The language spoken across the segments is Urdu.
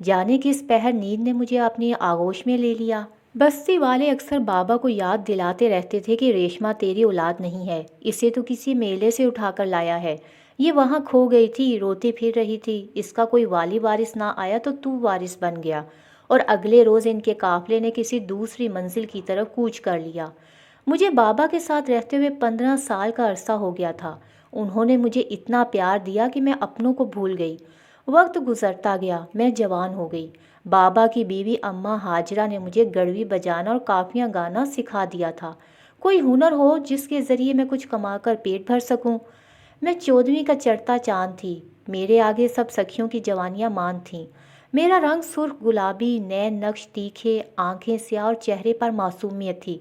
جانے کس پہر نیند نے مجھے اپنی آغوش میں لے لیا۔ بستی والے اکثر بابا کو یاد دلاتے رہتے تھے کہ ریشما تیری اولاد نہیں ہے، اسے تو کسی میلے سے اٹھا کر لایا ہے، یہ وہاں کھو گئی تھی، روتی پھر رہی تھی، اس کا کوئی والی وارث نہ آیا تو وارث بن گیا، اور اگلے روز ان کے قافلے نے کسی دوسری منزل کی طرف کوچ کر لیا۔ مجھے بابا کے ساتھ رہتے ہوئے 15 سال کا عرصہ ہو گیا تھا۔ انہوں نے مجھے اتنا پیار دیا کہ میں اپنوں کو بھول گئی۔ وقت گزرتا گیا، میں جوان ہو گئی۔ بابا کی بیوی اماں ہاجرہ نے مجھے گڑوی بجانا اور کافیاں گانا سکھا دیا تھا۔ کوئی ہنر ہو جس کے ذریعے میں کچھ کما کر پیٹ بھر سکوں۔ میں 14ویں کا چڑھتا چاند تھی، میرے آگے سب سکھیوں کی جوانیاں مان تھیں۔ میرا رنگ سرخ گلابی، نین نقش تیکھے، آنکھیں سیاہ اور چہرے پر معصومیت تھی،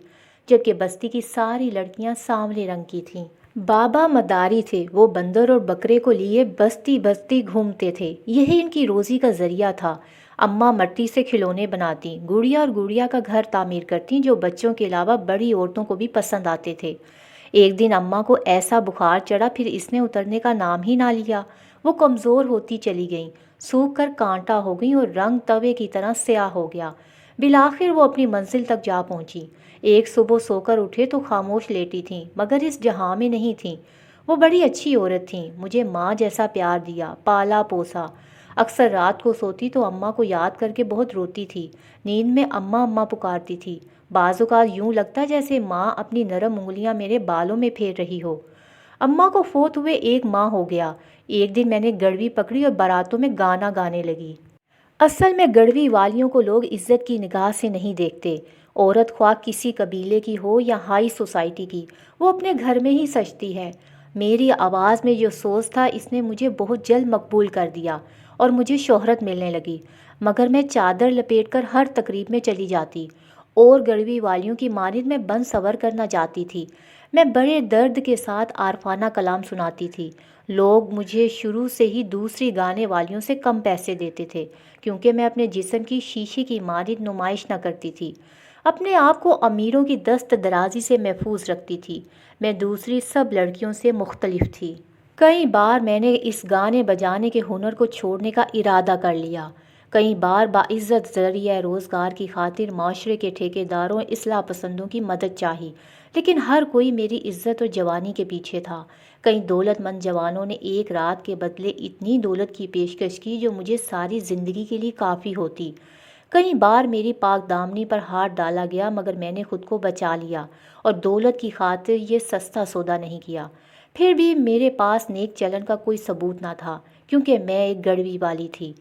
جبکہ بستی کی ساری لڑکیاں سانولے رنگ کی تھیں۔ بابا مداری تھے، وہ بندر اور بکرے کو لیے بستی بستی گھومتے تھے، یہی ان کی روزی کا ذریعہ تھا۔ اماں مٹی سے کھلونے بناتی، گڑیا اور گڑیا کا گھر تعمیر کرتی جو بچوں کے علاوہ بڑی عورتوں کو بھی پسند آتے تھے۔ ایک دن اماں کو ایسا بخار چڑھا، پھر اس نے اترنے کا نام ہی نہ لیا۔ وہ کمزور ہوتی چلی گئیں، سوکھ کر کانٹا ہو گئیں اور رنگ توے کی طرح سیاہ ہو گیا۔ بالآخر وہ اپنی منزل تک جا پہنچی۔ ایک صبح سو کر اٹھے تو خاموش لیٹی تھیں، مگر اس جہاں میں نہیں تھیں۔ وہ بڑی اچھی عورت تھیں، مجھے ماں جیسا پیار دیا، پالا پوسا۔ اکثر رات کو سوتی تو اماں کو یاد کر کے بہت روتی تھی، نیند میں اماں اماں پکارتی تھی۔ بعض اوقات یوں لگتا جیسے ماں اپنی نرم انگلیاں میرے بالوں میں پھیر رہی ہو۔ اماں کو فوت ہوئے 1 ماہ ہو گیا۔ ایک دن میں نے گڑوی پکڑی اور باراتوں میں گانا گانے لگی۔ اصل میں گڑوی والیوں کو لوگ عزت کی نگاہ سے نہیں دیکھتے۔ عورت خواہ کسی قبیلے کی ہو یا ہائی سوسائٹی کی، وہ اپنے گھر میں ہی سجتی ہے۔ میری آواز میں جو سوز تھا، اس نے مجھے بہت جلد مقبول کر دیا اور مجھے شہرت ملنے لگی، مگر میں چادر لپیٹ کر ہر تقریب میں چلی جاتی اور گڑوی والیوں کی مانند میں بن سور کرنا جاتی تھی۔ میں بڑے درد کے ساتھ عارفانہ کلام سناتی تھی۔ لوگ مجھے شروع سے ہی دوسری گانے والیوں سے کم پیسے دیتے تھے، کیونکہ میں اپنے جسم کی شیشے کی مانند نمائش نہ کرتی تھی، اپنے آپ کو امیروں کی دست درازی سے محفوظ رکھتی تھی۔ میں دوسری سب لڑکیوں سے مختلف تھی۔ کئی بار میں نے اس گانے بجانے کے ہنر کو چھوڑنے کا ارادہ کر لیا۔ کئی بار باعزت ذریعہ روزگار کی خاطر معاشرے کے ٹھیکیداروں اصلاح پسندوں کی مدد چاہی، لیکن ہر کوئی میری عزت اور جوانی کے پیچھے تھا۔ کئی دولت مند جوانوں نے ایک رات کے بدلے اتنی دولت کی پیشکش کی جو مجھے ساری زندگی کے لیے کافی ہوتی۔ کئی بار میری پاک دامنی پر ہاتھ ڈالا گیا، مگر میں نے خود کو بچا لیا اور دولت کی خاطر یہ سستا سودا نہیں کیا۔ پھر بھی میرے پاس نیک چلن کا کوئی ثبوت نہ تھا، کیونکہ میں ایک گڑوی والی تھی۔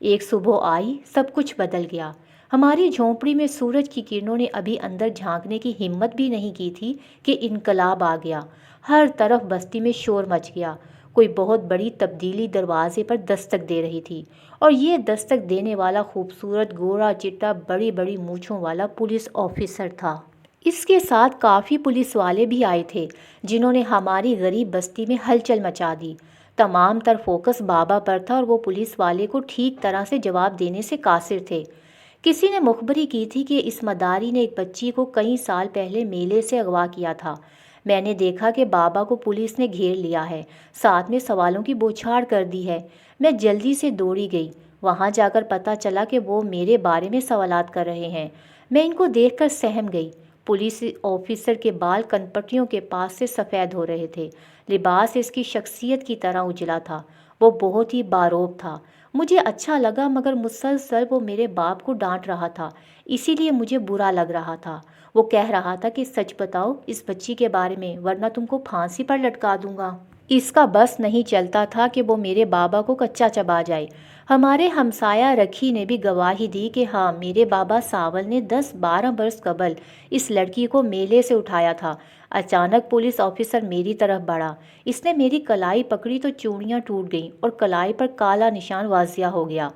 ایک صبح آئی، سب کچھ بدل گیا۔ ہماری جھونپڑی میں سورج کی کرنوں نے ابھی اندر جھانکنے کی ہمت بھی نہیں کی تھی کہ انقلاب آ گیا۔ ہر طرف بستی میں شور مچ گیا۔ کوئی بہت بڑی تبدیلی دروازے پر دستک دے رہی تھی، اور یہ دستک دینے والا خوبصورت گورا چٹا بڑی بڑی مونچھوں والا پولیس آفیسر تھا۔ اس کے ساتھ کافی پولیس والے بھی آئے تھے، جنہوں نے ہماری غریب بستی میں ہلچل مچا دی۔ تمام تر فوکس بابا پر تھا اور وہ پولیس والے کو ٹھیک طرح سے جواب دینے سے قاصر تھے۔ کسی نے مخبری کی تھی کہ اس مداری نے ایک بچی کو کئی سال پہلے میلے سے اغوا کیا تھا۔ میں نے دیکھا کہ بابا کو پولیس نے گھیر لیا ہے، ساتھ میں سوالوں کی بوچھاڑ کر دی ہے۔ میں جلدی سے دوڑی گئی۔ وہاں جا کر پتہ چلا کہ وہ میرے بارے میں سوالات کر رہے ہیں۔ میں ان کو دیکھ کر سہم گئی۔ پولیس آفیسر کے بال کنپٹیوں کے پاس سے سفید ہو رہے تھے، لباس اس کی شخصیت کی طرح اجلا تھا، وہ بہت ہی باروب تھا۔ مجھے اچھا لگا، مگر مسلسل وہ میرے باپ کو ڈانٹ رہا تھا، اسی لیے مجھے برا لگ رہا تھا۔ وہ کہہ رہا تھا کہ سچ بتاؤ اس بچی کے بارے میں، ورنہ تم کو پھانسی پر لٹکا دوں گا۔ اس کا بس نہیں چلتا تھا کہ وہ میرے بابا کو کچا چبا جائے۔ ہمارے ہمسایہ رکھی نے بھی گواہی دی کہ ہاں، میرے بابا ساول نے 10-12 برس قبل اس لڑکی کو میلے سے اٹھایا تھا۔ اچانک پولیس آفیسر میری طرف بڑھا۔ اس نے میری کلائی پکڑی تو چوڑیاں ٹوٹ گئیں اور کلائی پر کالا نشان واضح ہو گیا۔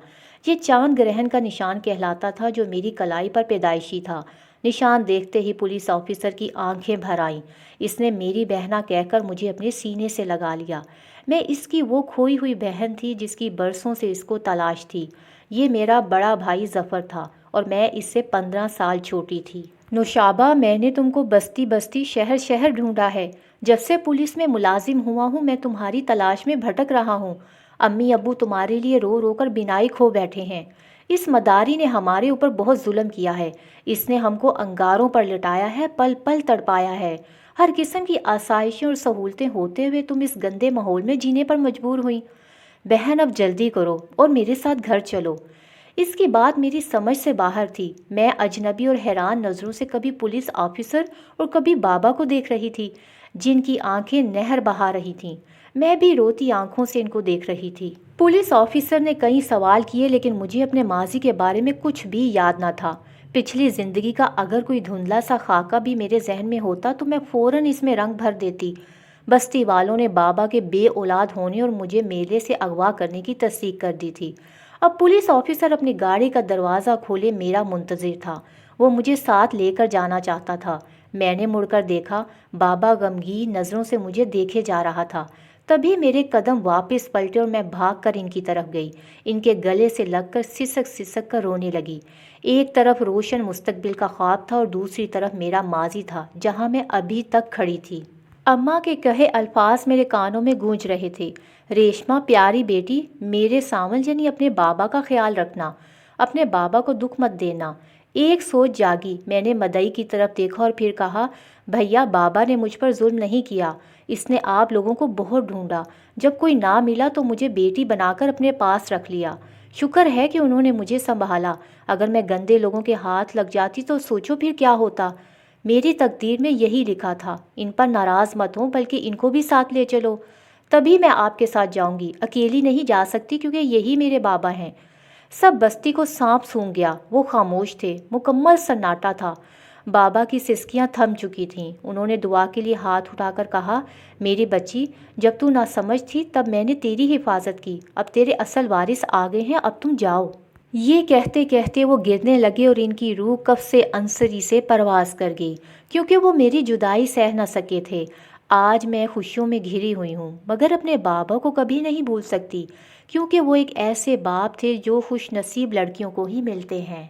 یہ چاند گرہن کا نشان کہلاتا تھا جو میری کلائی پر پیدائشی تھا۔ نشان دیکھتے ہی پولیس آفیسر کی آنکھیں بھر آئیں۔ اس نے میری بہنا کہہ کر مجھے اپنے سینے سے لگا لیا۔ میں اس کی وہ کھوئی ہوئی بہن تھی جس کی برسوں سے اس کو تلاش تھی۔ یہ میرا بڑا بھائی ظفر تھا اور میں اس سے 15 سال چھوٹی تھی۔ نوشابہ، میں نے تم کو بستی بستی شہر شہر ڈھونڈا ہے۔ جب سے پولیس میں ملازم ہوا ہوں میں تمہاری تلاش میں بھٹک رہا ہوں۔ امی ابو تمہارے لیے رو رو کر بینائی کھو بیٹھے ہیں۔ اس مداری نے ہمارے اوپر بہت ظلم کیا ہے، اس نے ہم کو انگاروں پر لٹایا ہے، پل پل تڑپایا ہے۔ ہر قسم کی آسائشیں اور سہولتیں ہوتے ہوئے تم اس گندے ماحول میں جینے پر مجبور ہوئی۔ بہن اب جلدی کرو اور میرے ساتھ گھر چلو۔ اس کی بات میری سمجھ سے باہر تھی۔ میں اجنبی اور حیران نظروں سے کبھی پولیس آفیسر اور کبھی بابا کو دیکھ رہی تھی، جن کی آنکھیں نہر بہا رہی تھیں۔ میں بھی روتی آنکھوں سے ان کو دیکھ رہی تھی۔ پولیس آفیسر نے کئی سوال کیے، لیکن مجھے اپنے ماضی کے بارے میں کچھ بھی یاد نہ تھا۔ پچھلی زندگی کا اگر کوئی دھندلا سا خاکہ بھی میرے ذہن میں ہوتا تو میں فوراً اس میں رنگ بھر دیتی۔ بستی والوں نے بابا کے بے اولاد ہونے اور مجھے میلے سے اغوا کرنے کی تصدیق کر دی تھی۔ اب پولیس آفیسر اپنی گاڑی کا دروازہ کھولے میرا منتظر تھا۔ وہ مجھے ساتھ لے کر جانا چاہتا تھا۔ میں نے مڑ کر دیکھا، بابا غمگین نظروں سے مجھے دیکھے جا رہا تھا۔ تبھی میرے قدم واپس پلٹے اور میں بھاگ کر ان کی طرف گئی، ان کے گلے سے لگ کر سسک سسک کر رونے لگی۔ ایک طرف روشن مستقبل کا خواب تھا اور دوسری طرف میرا ماضی تھا، جہاں میں ابھی تک کھڑی تھی۔ اماں کے کہے الفاظ میرے کانوں میں گونج رہے تھے۔ ریشما پیاری بیٹی، میرے سانول یعنی اپنے بابا کا خیال رکھنا، اپنے بابا کو دکھ مت دینا۔ ایک سوچ جاگی۔ میں نے مدئی کی طرف دیکھا اور پھر کہا، بھیا بابا نے مجھ پر ظلم نہیں کیا، اس نے آپ لوگوں کو بہت ڈھونڈا، جب کوئی نہ ملا تو مجھے بیٹی بنا کر اپنے پاس رکھ لیا۔ شکر ہے کہ انہوں نے مجھے سنبھالا، اگر میں گندے لوگوں کے ہاتھ لگ جاتی تو سوچو پھر کیا ہوتا۔ میری تقدیر میں یہی لکھا تھا۔ ان پر ناراض مت ہوں، بلکہ ان کو بھی ساتھ لے چلو، تبھی میں آپ کے ساتھ جاؤں گی، اکیلی نہیں جا سکتی کیونکہ یہی میرے بابا ہیں۔ سب بستی کو سانپ سونگھ گیا، وہ خاموش تھے، مکمل سناٹا تھا۔ بابا کی سسکیاں تھم چکی تھیں۔ انہوں نے دعا کے لیے ہاتھ اٹھا کر کہا، میری بچی، جب تو ناسمجھ تھی تب میں نے تیری حفاظت کی، اب تیرے اصل وارث آ گئے ہیں، اب تم جاؤ۔ یہ کہتے کہتے وہ گرنے لگے اور ان کی روح کف سے انصری سے پرواز کر گئی، کیونکہ وہ میری جدائی سہ نہ سکے تھے۔ آج میں خوشیوں میں گھری ہوئی ہوں، مگر اپنے بابا کو کبھی نہیں بھول سکتی، کیونکہ وہ ایک ایسے باپ تھے جو خوش نصیب لڑکیوں کو ہی ملتے ہیں۔